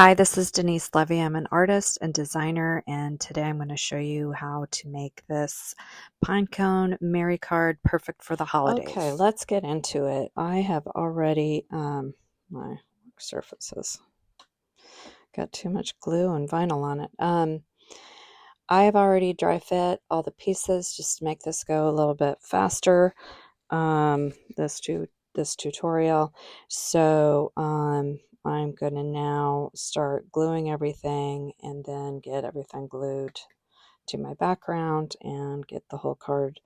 Hi, this is Denise Levy. I'm an artist and designer, and today I'm going to show you how to make this pinecone Mary card perfect for the holidays. Okay, let's get into it. I have already, my work surfaces got too much glue and vinyl on it. I have already dry fit all the pieces just to make this go a little bit faster, this tutorial. So I'm going to now start gluing everything and then get everything glued to my background and get the whole card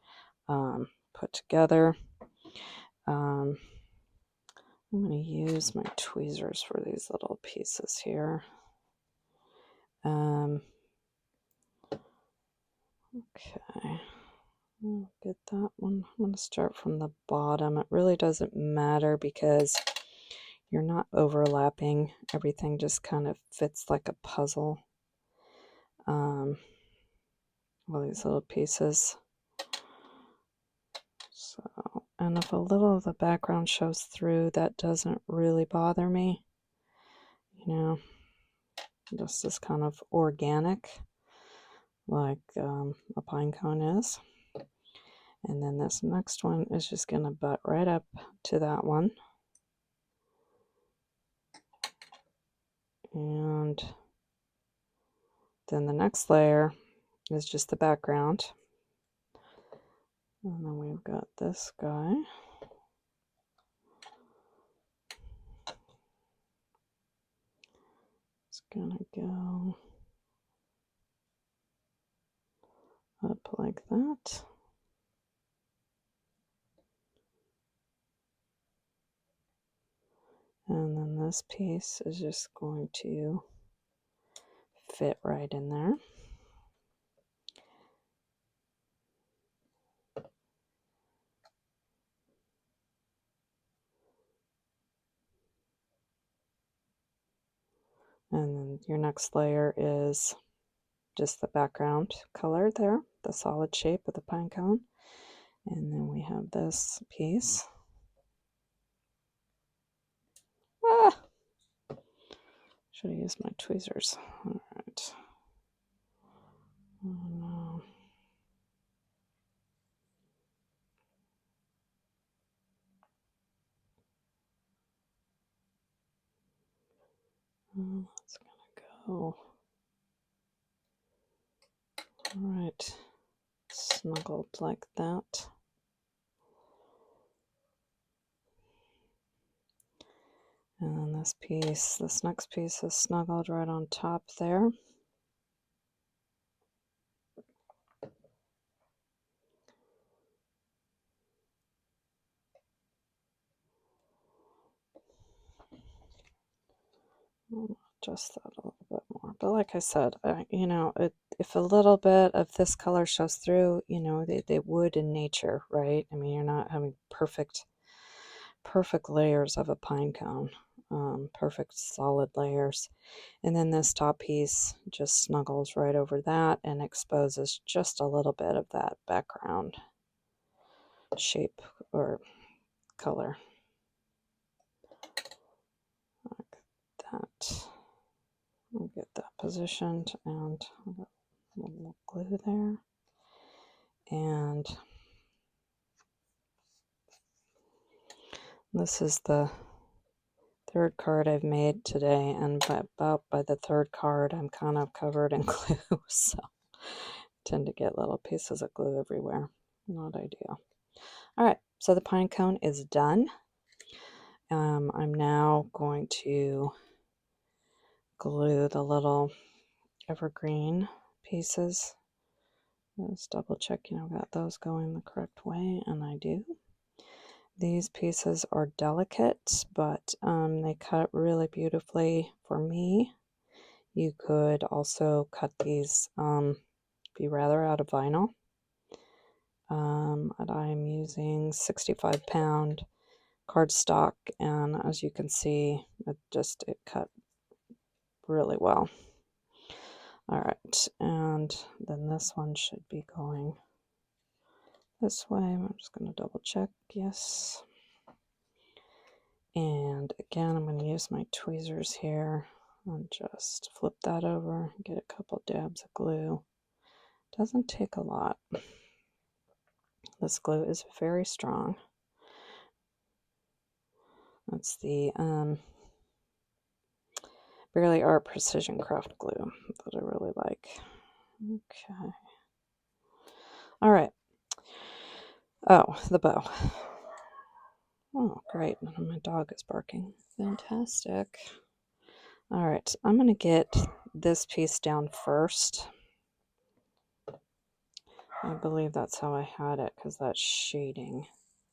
put together. I'm going to use my tweezers for these little pieces here. Okay, I'll get that one. I'm going to start from the bottom. It really doesn't matter because you're not overlapping. Everything just kind of fits like a puzzle. All these little pieces. So, and if a little of the background shows through, that doesn't really bother me. You know, this is kind of organic, like a pine cone is. And then this next one is just going to butt right up to that one. And then the next layer is just the background. And then we've got this guy. It's gonna go up like that. And then this piece is just going to fit right in there. And then your next layer is just the background color there, the solid shape of the pine cone. And then we have this piece. Ah! Should have used my tweezers. All right. Oh no. It's gonna go. All right. Snuggled like that. And then this next piece is snuggled right on top there. I'll adjust that a little bit more. But like I said, you know, if a little bit of this color shows through, you know, they would in nature, right? I mean, you're not having perfect layers of a pine cone, perfect solid layers. And then this top piece just snuggles right over that and exposes just a little bit of that background shape or color. Like that. I'll get that positioned and I'll get a little glue there. And this is the third card I've made today, and by the third card I'm kind of covered in glue, so I tend to get little pieces of glue everywhere. Not ideal. All right, so the pine cone is done. I'm now going to glue the little evergreen pieces. Let's double check, you know, got those going the correct way, and I do. These pieces are delicate, but they cut really beautifully for me. You could also cut these, be rather out of vinyl. And I'm using 65-pound cardstock, and as you can see, it cut really well. All right, and then this one should be going this way. I'm just going to double check. Yes. And again, I'm going to use my tweezers here and just flip that over, get a couple dabs of glue. Doesn't take a lot. This glue is very strong. That's the Barely Art Precision Craft glue that I really like. Okay. All right. Oh, the bow. Oh, great. My dog is barking. Fantastic. All right. I'm going to get this piece down first. I believe that's how I had it because that shading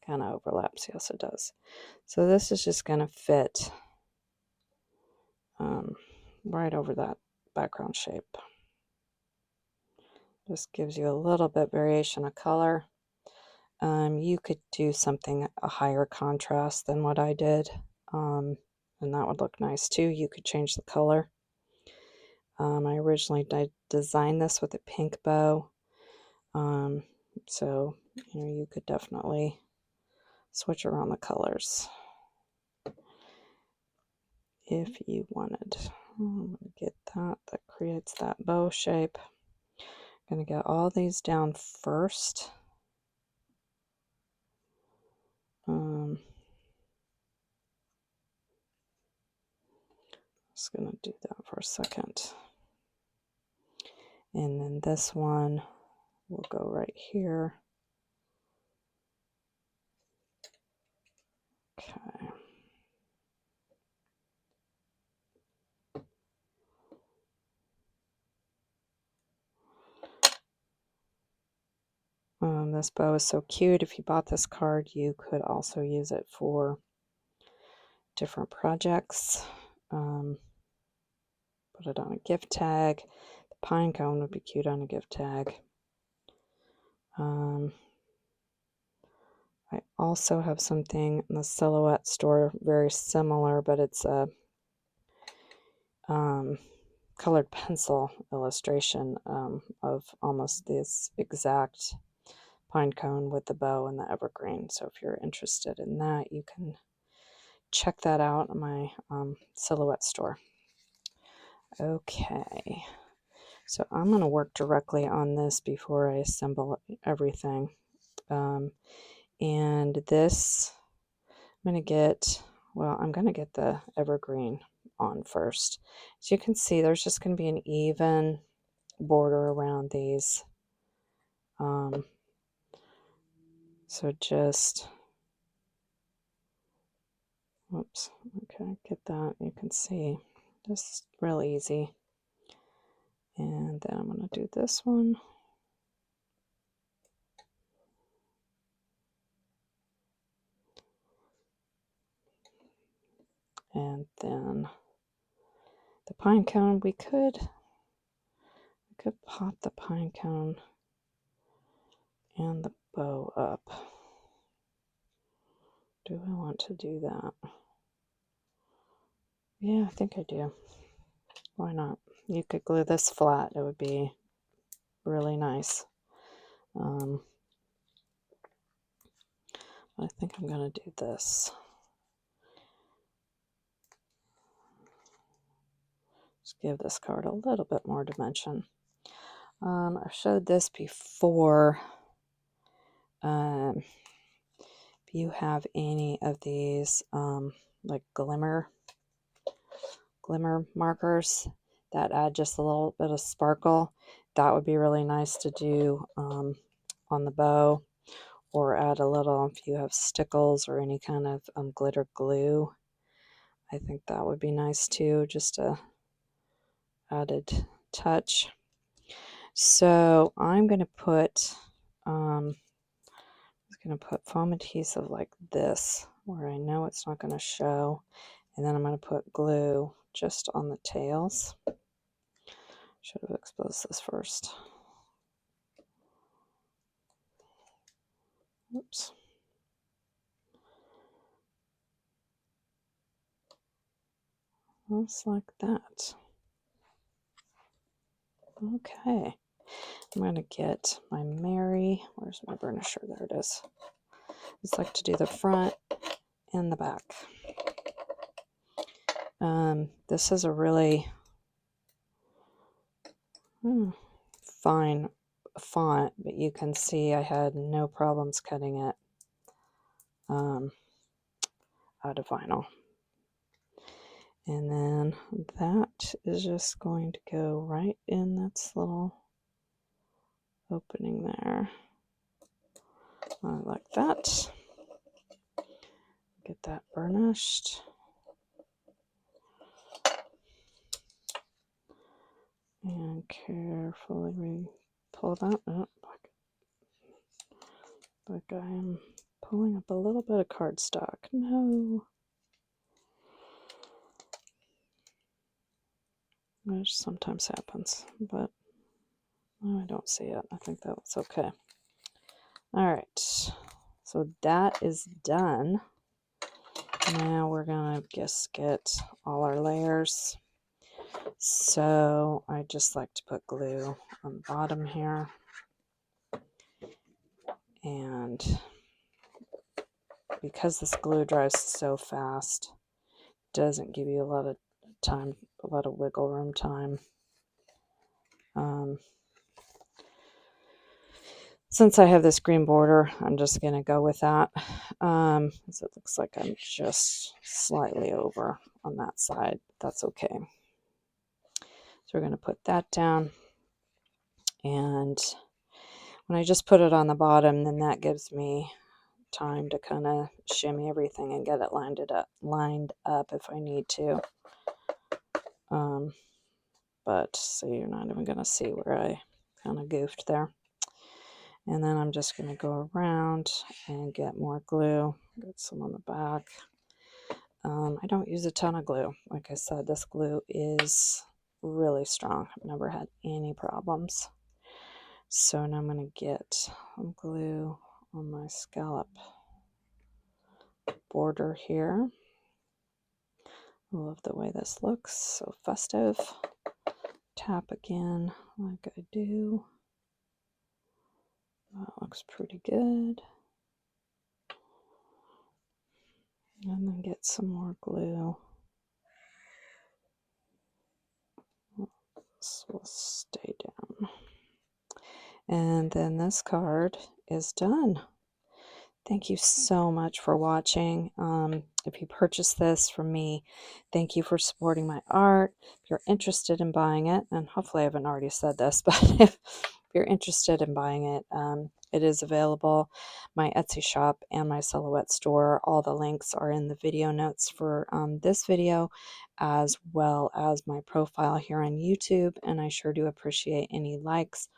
kind of overlaps. Yes, it does. So this is just going to fit right over that background shape. Just gives you a little bit variation of color. You could do something a higher contrast than what I did, and that would look nice too. You could change the color. I originally designed this with a pink bow, so you could definitely switch around the colors if you wanted. I'm going to get that creates that bow shape. I'm going to get all these down first. Just going to do that for a second. And then this one will go right here. Okay. This bow is so cute. If you bought this card, you could also use it for different projects. Put it on a gift tag. The Pinecone would be cute on a gift tag. I also have something in the Silhouette store very similar, but it's a colored pencil illustration of almost this exact Pinecone with the bow and the evergreen. So if you're interested in that, you can check that out in my Silhouette store. Okay, so I'm going to work directly on this before I assemble everything. And this, I'm going to get the evergreen on first. As you can see, there's just going to be an even border around these. So just, oops, okay, get that. You can see this is real easy. And then I'm going to do this one. And then the Pinecone, we could pop the Pinecone and the bow up. Do I want to do that? Yeah, I think I do. Why not? You could glue this flat. It would be really nice. I think I'm going to do this. Just give this card a little bit more dimension. I've showed this before. If you have any of these like glimmer markers that add just a little bit of sparkle, that would be really nice to do on the bow, or add a little if you have stickles or any kind of glitter glue. I think that would be nice too, just a added touch. So I'm going to put foam adhesive like this, where I know it's not going to show, and then I'm going to put glue just on the tails. Should have exposed this first. Oops. Just like that. Okay. I'm going to get my Mary. Where's my burnisher? There it is. I just like to do the front and the back. This is a really fine font, but you can see I had no problems cutting it out of vinyl. And then that is just going to go right in that little opening there. Like that. Get that burnished. And carefully pull that up. Like I am pulling up a little bit of cardstock. No. Which sometimes happens, but I don't see it. I think that's okay. All right. So that is done. Now we're going to just get all our layers. So I just like to put glue on the bottom here. And because this glue dries so fast, it doesn't give you a lot of time, a lot of wiggle room time. Since I have this green border, I'm just going to go with that. So it looks like I'm just slightly over on that side. That's okay. So we're going to put that down. And when I just put it on the bottom, then that gives me time to kind of shimmy everything and get it lined up if I need to. But so you're not even going to see where I kind of goofed there. And then I'm just going to go around and get more glue. Get some on the back. I don't use a ton of glue. Like I said, this glue is really strong. I've never had any problems. So now I'm going to get some glue on my scallop border here. I love the way this looks. So festive. Tap again like I do. That looks pretty good. And then get some more glue. This will stay down. And then this card is done. Thank you so much for watching. If you purchase this from me, thank you for supporting my art. If you're interested in buying it, and hopefully I haven't already said this, but if you're interested in buying it, it is available. My Etsy shop and my Silhouette store, all the links are in the video notes for this video, as well as my profile here on YouTube. And I sure do appreciate any likes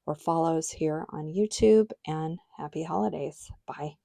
or follows here on YouTube. And happy holidays. Bye.